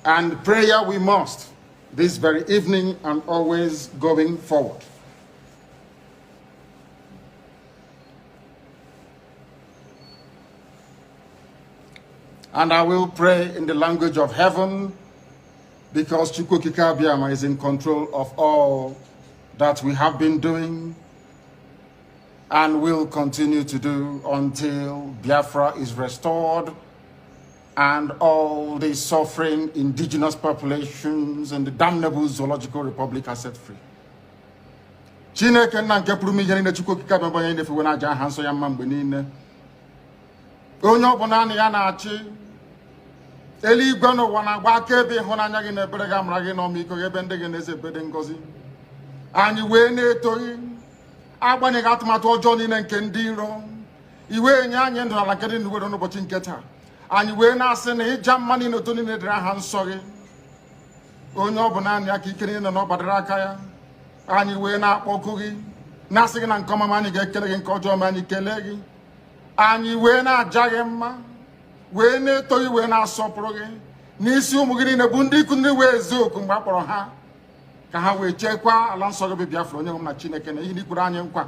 And prayer we must, this very evening and always going forward. And I will pray in the language of heaven, because Chukwukika Abiyama is in control of all that we have been doing and will continue to do until Biafra is restored and all the suffering indigenous populations in the damnable zoological republic are set free. Chineke na nke pụrụ ihe niile Chukwukika Abiyama onye na-efewe n'aja aha nsọ ya mma mgbe niile. Onye ọbụla na ya na-achị eluigwe n'ụwa na-agba akaebe ịhụnanya gị na ebere gị amara gị na ọmịiko gị ebe ndị gị na-eze ebede ngọzi. Anyị wee na-etoghị agbanyeghị atụmatụ ọjọọ niile nke ndị iro, iwe nye anyị ndụ n'ala nke dị n'uwe n'ụbọchị nke taa. Anyị wee na-asị na ịja mma niile otu niile dịrị aha nsọ gị. Onye ọ bụ naanị aka ike niile na ọ gbadara aka ya. Anyị wee na-akpọku gị na-asị gị na nke ọma anyị ga-ekele gị, nke ọjọọ ma anyị kelee gị. Anyị wee na-aja gị mma, wee na-etoghị, wee na-asọpụrụ gị n'isi ụmụ gị niile bụ ndị ikwu ndị wee eziokwu mgbe a kpọrọ ha ka ha wee chekwaa ala nsọ gị bụ Biafra onye nwe m na Chineke na ihe n'ikwuru anyị nkwa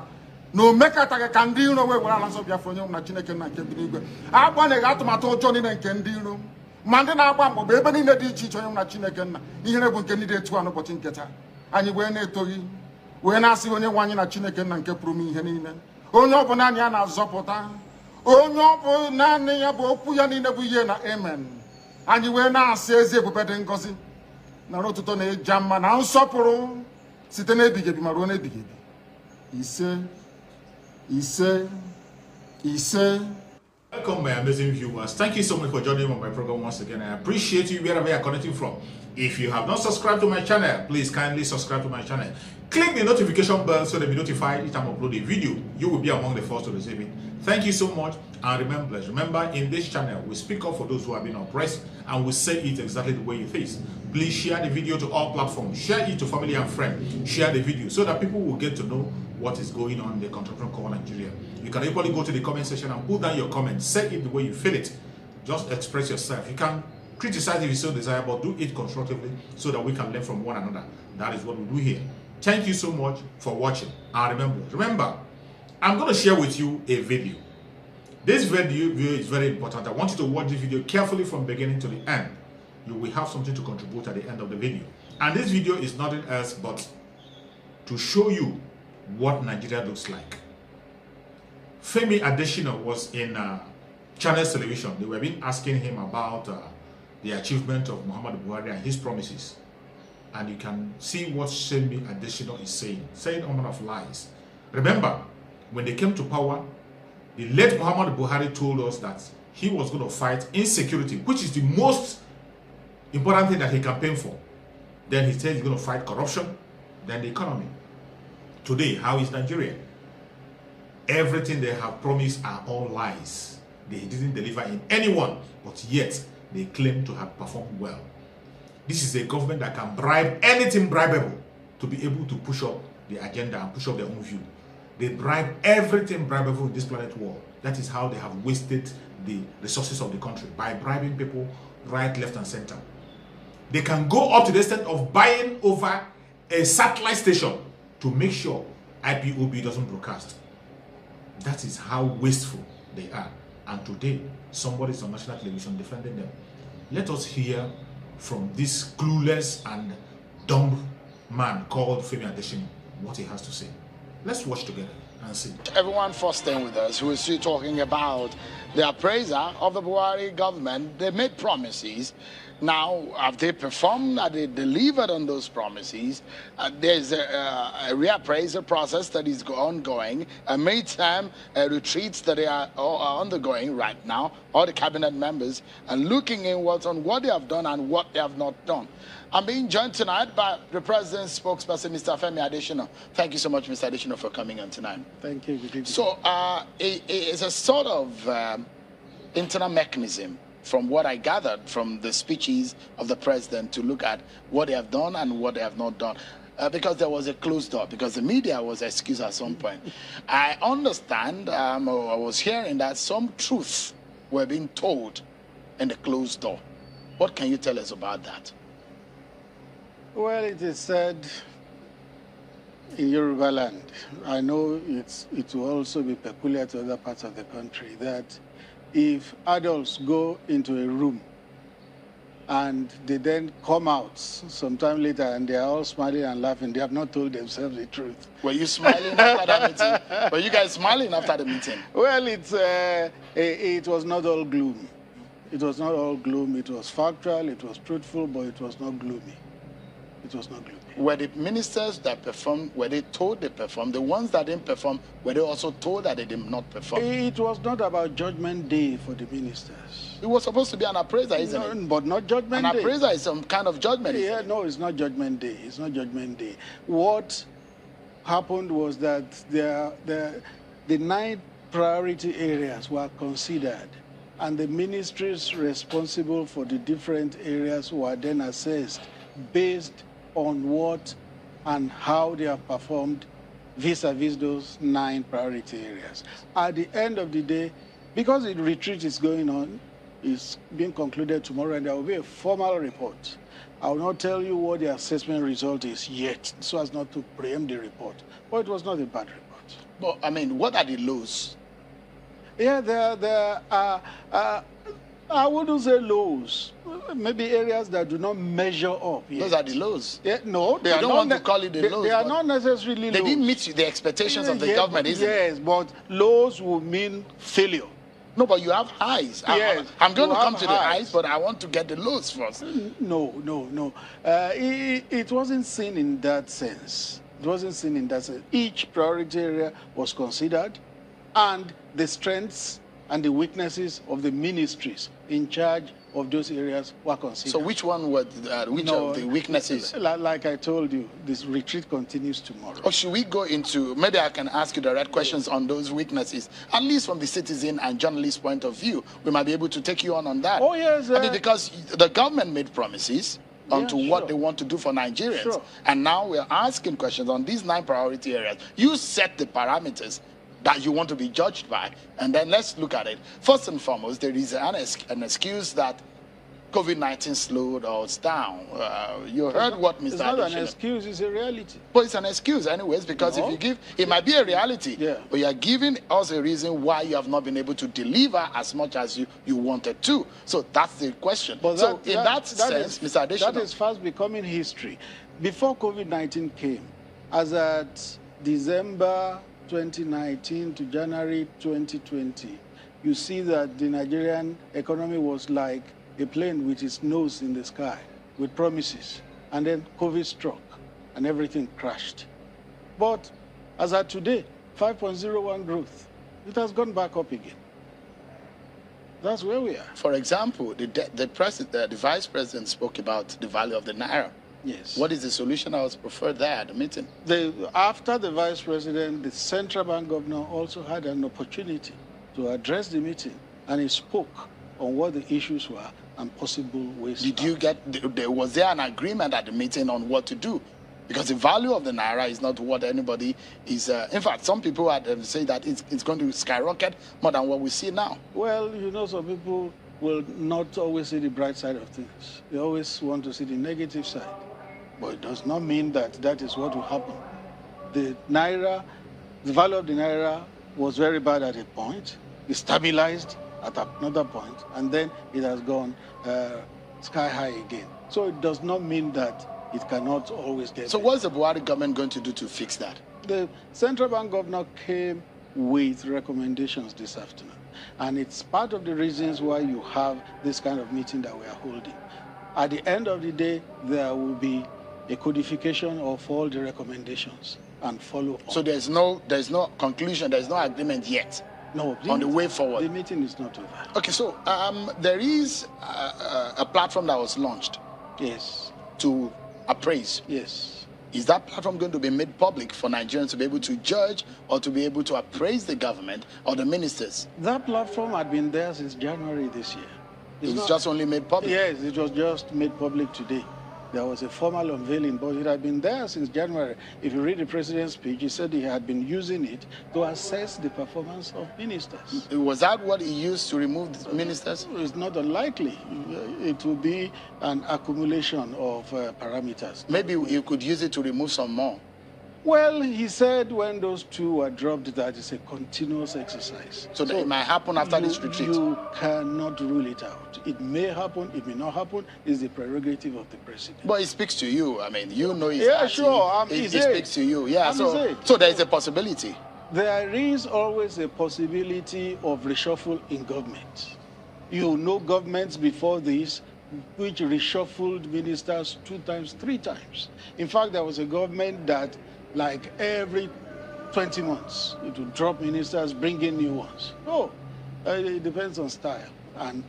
na o mekataghị ka ndị iro wee were ala nsọ Biafra onye nwe m na Chineke na nke bi n'igwe. Agbanyeghị atụmatụ ọjọọ niile nke ndị iro ma ndị na-agba mgbọgba ebe niile dị iche iche onye nwe m na Chineke nna ihere bụ nke ndị dị etu a n'ụbọchị nke taa. Anyị wee na-etoghị, wee na-asị onye nwe anyị na Chineke nna nke pụrụ m ihe niile, onye ọ bụ naanị ya na-azọpụta, onye ọ bụ naanị ya bụ okwu ya niile bụ ihe na amen. Anyị wee na-asị ezi ebube dị ngọzi na n'ụtụtụ na ịja mma na nsọpụrụ site n'ebighị ebi ma ruo n'ebighị ebi. Ise, ise, ise. Welcome, my amazing viewers. Thank you so much for joining me on my program once again. I appreciate you wherever you are connecting from. If you have not subscribed to my channel, please kindly subscribe to my channel. Click the notification bell so that you'll be notified each time I upload a video. You will be among the first to receive it. Thank you so much. And remember, in this channel, we speak up for those who have been oppressed and we say it exactly the way it is. Please share the video to all platforms. Share it to family and friends. Share the video so that people will get to know what is going on in the contemporary called Nigeria. You can equally go to the comment section and put down your comments. Say it the way you feel it. Just express yourself. You can criticize if you so desire, but do it constructively so that we can learn from one another. That is what we do here. Thank you so much for watching. And remember, I'm going to share with you a video. This video is very important. I want you to watch this video carefully from beginning to the end. You will have something to contribute at the end of the video. And this video is nothing else but to show you what Nigeria looks like. Femi Adesina was in Channels Television. They were been asking him about the achievement of Mohammadu Buhari and his promises. And you can see what Femi Adesina is saying all manner of lies. Remember, when they came to power, the late Mohammadu Buhari told us that he was going to fight insecurity, which is the most important thing that he campaigned for. Then he said he's going to fight corruption, then the economy. Today, how is Nigeria? Everything they have promised are all lies. They didn't deliver in anyone, but yet they claim to have performed well. This is a government that can bribe anything bribable to be able to push up the agenda and push up their own view. They bribe everything bribable in this planet world. That is how they have wasted the resources of the country, by bribing people right, left, and center. They can go up to the extent of buying over a satellite station to make sure IPOB doesn't broadcast. That is how wasteful they are. And today, somebody is on national television defending them. Let us hear from this clueless and dumb man called Femi Adesina what he has to say. Let's watch together and see. Everyone first staying with us who is still talking about the appraiser of the Buhari government. They made promises. Now, have they performed? Have they delivered on those promises? There's a reappraisal process that is ongoing, a midterm retreats that they are undergoing right now, all the cabinet members, and looking in on what they have done and what they have not done. I'm being joined tonight by the president's spokesperson, Mr. Femi Adesina. Thank you so much, Mr. Adesina, for coming on tonight. Thank you. Good evening. So, it's a sort of internal mechanism, from what I gathered from the speeches of the president, to look at what they have done and what they have not done. Because there was a closed door, because the media was excused at some point. I understand, I was hearing that some truths were being told in the closed door. What can you tell us about that? Well, it is said in Yoruba land, I know it will also be peculiar to other parts of the country, that if adults go into a room and they then come out sometime later and they are all smiling and laughing, they have not told themselves the truth. Were you smiling after that meeting? Were you guys smiling after the meeting? Well, it was not all gloom. It was not all gloom. It was factual, it was truthful, but it was not gloomy. It was not gloomy. Were the ministers that performed, were they told they performed? The ones that didn't perform, were they also told that they did not perform? It was not about Judgment Day for the ministers. It was supposed to be an appraiser, isn't it? But not Judgment Day. An appraiser is some kind of judgment. Yeah, no, it's not Judgment Day. It's not Judgment Day. What happened was that the 9 priority areas were considered, and the ministries responsible for the different areas were then assessed based on what and how they have performed vis-a-vis those 9 priority areas. At the end of the day, because the retreat is going on, it's being concluded tomorrow, and there will be a formal report. I will not tell you what the assessment result is yet, so as not to preempt the report. But it was not a bad report. But, I mean, what are the lows? Yeah, there are, I wouldn't say lows. Maybe areas that do not measure up yet. Those are the lows. Yeah, no, they you are don't not. Want to call it the lows. They are not necessarily they lows. didn't meet the expectations of the government, isn't it? Yes, but lows will mean failure. No, but you have highs. Yes, I'm going to come to highs. the highs, but I want to get the lows first. No. It wasn't seen in that sense. It wasn't seen in that sense. Each priority area was considered, and the strengths and the weaknesses of the ministries in charge of those areas were considered. So which one were which of the weaknesses? Like I told you, this retreat continues tomorrow. Or should we go into, maybe I can ask you direct questions on those weaknesses, at least from the citizen and journalist point of view. We might be able to take you on that. Oh, yes. I mean, because the government made promises onto what they want to do for Nigerians. Sure. And now we're asking questions on these 9 priority areas. You set the parameters that you want to be judged by. And then let's look at it. First and foremost, there is an excuse that COVID-19 slowed us down. You heard what Mr. It's not Adesina. an excuse, it's a reality. But it's an excuse anyways, because if you give, it might be a reality, but you are giving us a reason why you have not been able to deliver as much as you wanted to. So that's the question. But so in that sense, Mr. Adesina. That is fast becoming history. Before COVID-19 came, as at December 2019 to January 2020, you see that the Nigerian economy was like a plane with its nose in the sky with promises. And then COVID struck and everything crashed. But as at today, 5.01 growth, it has gone back up again. That's where we are. For example, the vice president spoke about the value of the naira. Yes. What is the solution that was preferred there at the meeting? After the vice president, the central bank governor also had an opportunity to address the meeting, and he spoke on what the issues were and possible ways. Did you get, was there an agreement at the meeting on what to do? Because the value of the naira is not what anybody is. In fact, some people say that it's going to skyrocket more than what we see now. Well, you know, some people will not always see the bright side of things. They always want to see the negative side. But it does not mean that that is what will happen. The naira, the value of the naira was very bad at a point. It stabilized at another point, and then it has gone sky high again. So it does not mean that it cannot always get So better. what's the Buhari government going to do to fix that? The central bank governor came with recommendations this afternoon, and it's part of the reasons why you have this kind of meeting that we are holding. At the end of the day, there will be a codification of all the recommendations and follow on. So there's no conclusion, there's no agreement yet. No, on the way forward. The meeting is not over. Okay, so there is a platform that was launched. Yes. To appraise. Yes. Is that platform going to be made public for Nigerians to be able to judge or to be able to appraise the government or the ministers? That platform had been there since January this year. It's just only made public? Yes, it was just made public today. there was a formal unveiling, but it had been there since January. If you read the president's speech, he said he had been using it to assess the performance of ministers. Was that what he used to remove the ministers? It's not unlikely. It will be an accumulation of parameters. Maybe you could use it to remove some more. Well, he said when those two were dropped that it's a continuous exercise. So it might happen after this retreat? You cannot rule it out. It may happen, it may not happen. It's the prerogative of the president. But it speaks to you. I mean, you know it's yeah, sure. It speaks to you. Yeah, so there is a possibility. There is always a possibility of reshuffle in government. You know governments before this which reshuffled ministers 2 times, 3 times. In fact, there was a government that like every 20 months, it would drop ministers, bring in new ones. No, it depends on style and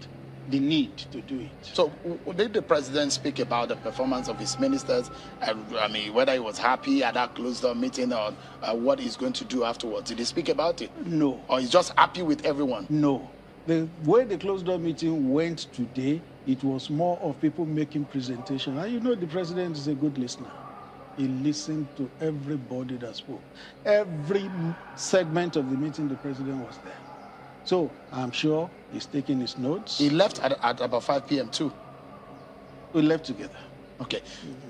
the need to do it. So did the president speak about the performance of his ministers? I mean, whether he was happy at that closed-door meeting or what he's going to do afterwards? Did he speak about it? No. Or he's just happy with everyone? No. The way the closed-door meeting went today, it was more of people making presentation. And you know the president is a good listener. He listened to everybody that spoke. Every segment of the meeting, the president was there. So I'm sure he's taking his notes. He left at about 5 p.m. too? We left together. Okay.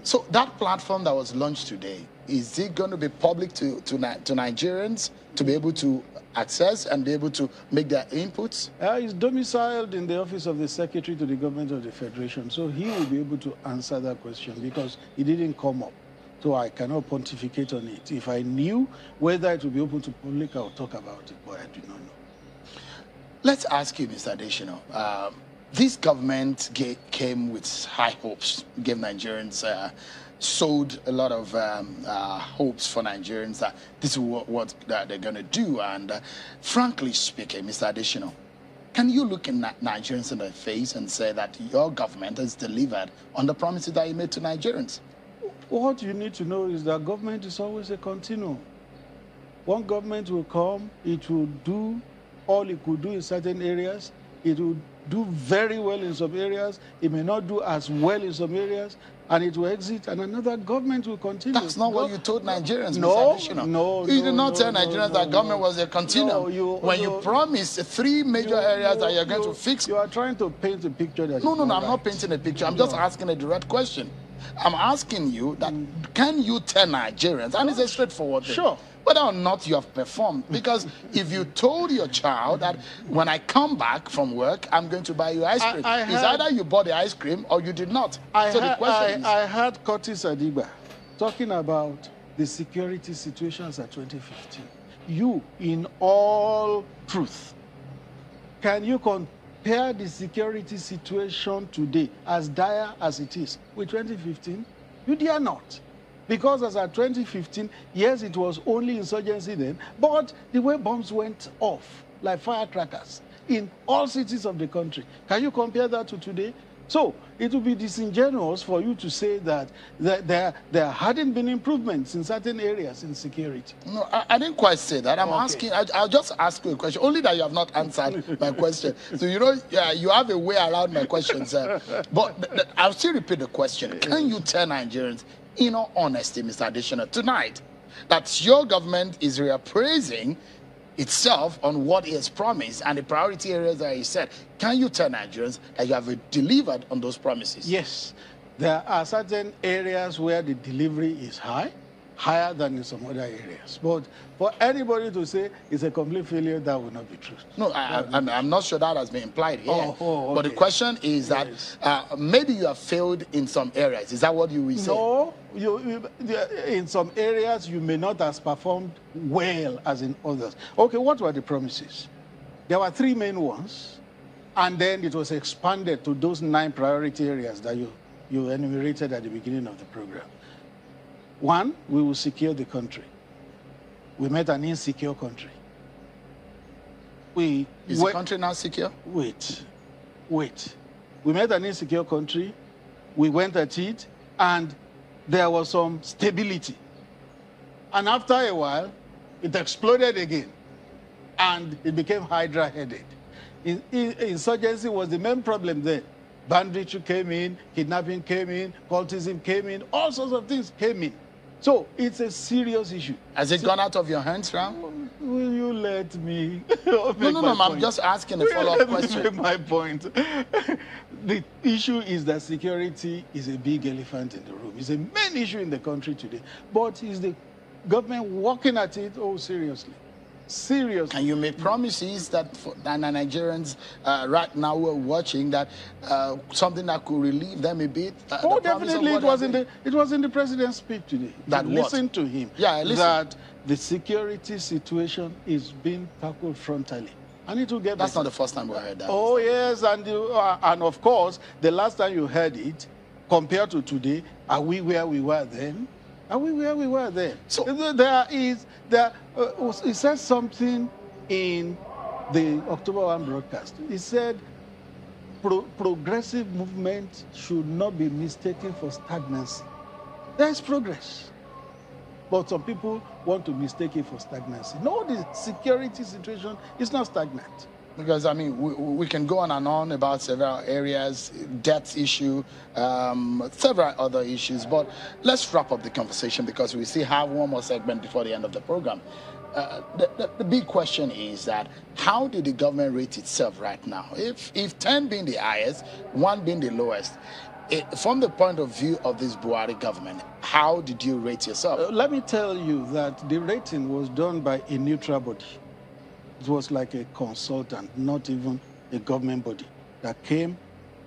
So that platform that was launched today, is it going to be public to Nigerians to be able to access and be able to make their inputs? He's domiciled in the office of the Secretary to the Government of the Federation, so he will be able to answer that question because he didn't come up. So I cannot pontificate on it. If I knew whether it would be open to public, I would talk about it, but I do not know. Let's ask you, Mr. Additional. This government came with high hopes, gave Nigerians, sowed a lot of hopes for Nigerians that this is what they're going to do. And frankly speaking, Mr. Additional, can you look in Nigerians in the face and say that your government has delivered on the promises that you made to Nigerians? What you need to know is that government is always a continuum. One government will come, it will do all it could do in certain areas. It will do very well in some areas. It may not do as well in some areas, and it will exit, and another government will continue. That's not what you told Nigerians, no, Mr. Additional. No, you did not tell Nigerians that government was a continuum. When you promised 3 major areas that you're going to fix. You are trying to paint a picture that No, I'm not painting a picture. I'm just asking a direct question. I'm asking you that can you tell Nigerians, and it's a straightforward thing, sure, whether or not you have performed? Because if you told your child that when I come back from work, I'm going to buy you ice cream, it's either you bought the ice cream or you did not. I heard Curtis Adiba talking about the security situations at 2015. You, in all truth, can you compare the security situation today, as dire as it is, with 2015? You dare not. Because as at 2015, yes, it was only insurgency then, but the way bombs went off like firecrackers in all cities of the country. Can you compare that to today? So it would be disingenuous for you to say that there hadn't been improvements in certain areas in security. No, I didn't quite say that. I'm asking, I'll just ask you a question, only that you have not answered my question. So, you know, you have a way around my questions. But I'll still repeat the question. Can you tell Nigerians, in all honesty, Mr. Additional, tonight, that your government is reappraising itself on what it has promised and the priority areas that he said? Can you tell Nigerians that you have delivered on those promises? Yes. There are certain areas where the delivery is higher than in some other areas. But for anybody to say it's a complete failure, that would not be true. No, I'm not sure that has been implied here. Okay. But the question is that maybe you have failed in some areas. Is that what you will say? No, in some areas you may not have performed well as in others. Okay, what were the promises? There were 3 main ones, and then it was expanded to those 9 priority areas that you enumerated at the beginning of the program. 1, we will secure the country. We met an insecure country. Is the country now secure? Wait. We met an insecure country. We went at it, and there was some stability. And after a while, it exploded again, and it became Hydra-headed. Insurgency was the main problem there. banditry came in, kidnapping came in, cultism came in, all sorts of things came in. So it's a serious issue. Has it gone out of your hands, Ram? Will you let me No, I'm just asking a follow-up question. Make my point. The issue is that security is a big elephant in the room. It's a main issue in the country today. But is the government working at it? Oh, seriously. Seriously. Can you make promises that Nigerians right now were watching that something that could relieve them a bit? Oh, definitely. It was in the president's speech today. That listen to him. Yeah, I listen. That the security situation is being tackled frontally. And it will get That's better. not the first time we heard that. Oh, yes. And of course, the last time you heard it, compared to today, are we where we were then? Are we where we were then? So he said something in the October 1 broadcast. He said progressive movement should not be mistaken for stagnancy. There is progress. But some people want to mistake it for stagnancy. No, the security situation is not stagnant. Because, I mean, we can go on and on about several areas, debt issue, several other issues. But let's wrap up the conversation because we still have one more segment before the end of the program. The big question is that how did the government rate itself right now? If 10 being the highest, 1 being the lowest, from the point of view of this Buhari government, how did you rate yourself? Let me tell you that the rating was done by a neutral body. It was like a consultant, not even a government body, that came,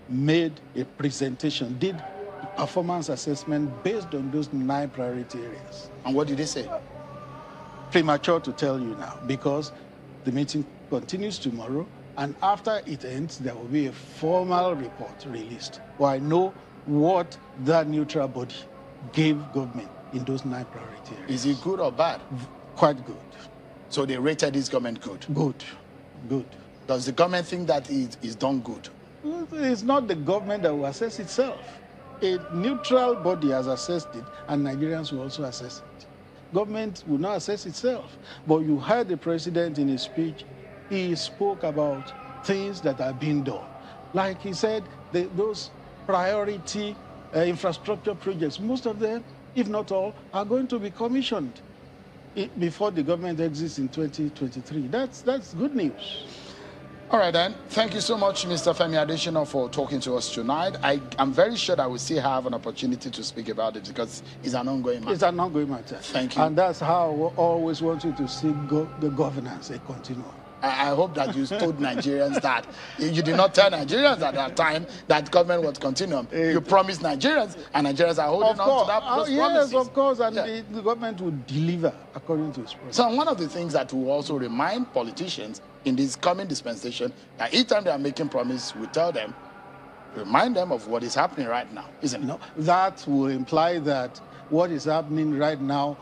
made a presentation, did a performance assessment based on those 9 priority areas. And what did they say? Premature to tell you now, because the meeting continues tomorrow, and after it ends, there will be a formal report released. Well, I know what that neutral body gave government in those 9 priority areas. Is it good or bad? Quite good. So they rated this government good? Good, good. Does the government think that it is done good? It's not the government that will assess itself. A neutral body has assessed it, and Nigerians will also assess it. Government will not assess itself. But you heard the president in his speech, he spoke about things that are being done. Like he said, those priority infrastructure projects, most of them, if not all, are going to be commissioned before the government exits in 2023. That's good news. All right, then. Thank you so much, Mr. Femi Adesina, for talking to us tonight. I'm very sure that we still have an opportunity to speak about it because it's an ongoing matter. It's an ongoing matter. Thank you. And that's how I always want you to see the governance, a continuum. I hope that you told Nigerians that. You did not tell Nigerians at that time that government was continuum. You promised Nigerians, and Nigerians are holding on to those promises. Yes, of course, and the government will deliver according to its promise. So one of the things that will also remind politicians in this coming dispensation, that each time they are making promise, we tell them, remind them of what is happening right now, isn't it? No, that will imply that what is happening right now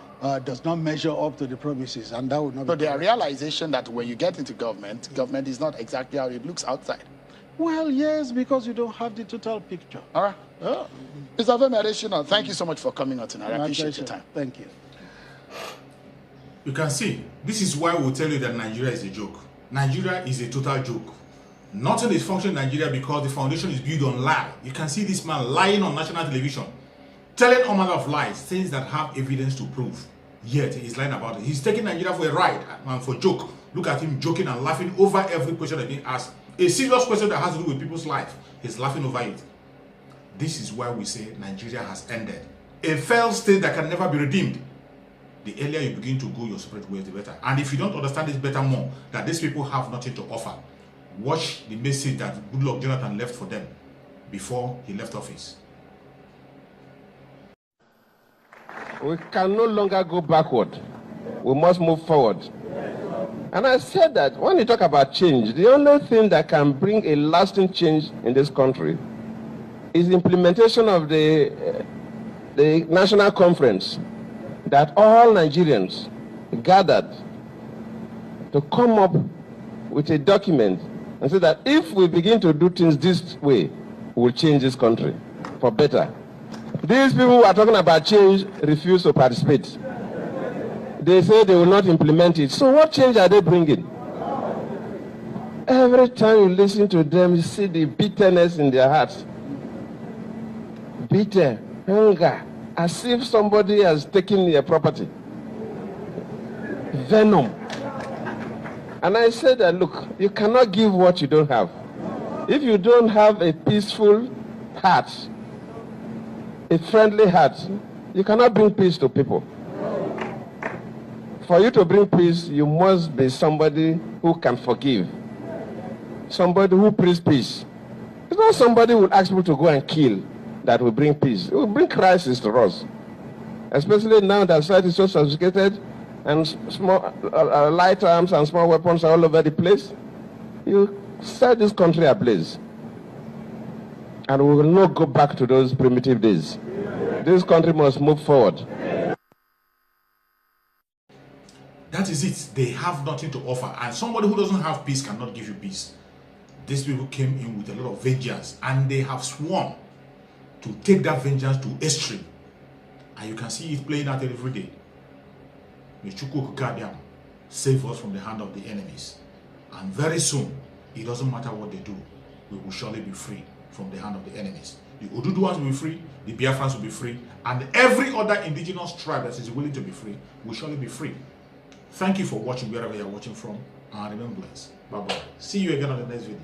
does not measure up to the promises, and that would not be. But the realization that when you get into government is not exactly how it looks outside. Well, yes, because you don't have the total picture. All right. Oh. Mr. Femi Adesina, thank you so much for coming out tonight. I appreciate your time. Thank you. You can see, this is why we'll tell you that Nigeria is a joke. Nigeria is a total joke. Nothing is functioning in Nigeria because the foundation is built on lie. You can see this man lying on national television, telling all manner of lies, things that have evidence to prove. Yet he's lying about it. He's taking Nigeria for a ride and for a joke. Look at him joking and laughing over every question that being asked. A serious question that has to do with people's life. He's laughing over it. This is why we say Nigeria has ended. A failed state that can never be redeemed. The earlier you begin to go your separate ways, the better. And if you don't understand this better more, that these people have nothing to offer, watch the message that Goodluck Jonathan left for them before he left office. We can no longer go backward. We must move forward. And I said that when you talk about change, the only thing that can bring a lasting change in this country is the implementation of the national conference that all Nigerians gathered to come up with a document and say that if we begin to do things this way, we'll change this country for better. These people who are talking about change refuse to participate. They say they will not implement it. So what change are they bringing? every time you listen to them, you see the bitterness in their hearts. Bitter, anger, as if somebody has taken their property. Venom. And I said that, look, you cannot give what you don't have. If you don't have a peaceful heart, a friendly heart, you cannot bring peace to people. For you to bring peace, you must be somebody who can forgive. Somebody who preaches peace. It's not somebody who will ask people to go and kill that will bring peace. It will bring crisis to us. Especially now that society is so sophisticated and small light arms and small weapons are all over the place. You set this country ablaze. And we will not go back to those primitive days. This country must move forward. That is it. They have nothing to offer. And somebody who doesn't have peace cannot give you peace. These people came in with a lot of vengeance. And they have sworn to take that vengeance to extreme. And you can see it playing out every day. May Chukwu Kabiam save us from the hand of the enemies. And very soon, it doesn't matter what they do, we will surely be free from the hand of the enemies. The Oduduans will be free, the Biafrans will be free, and every other indigenous tribe that is willing to be free will surely be free. Thank you for watching wherever you are watching from, and remember blessed. Bye-bye. See you again on the next video.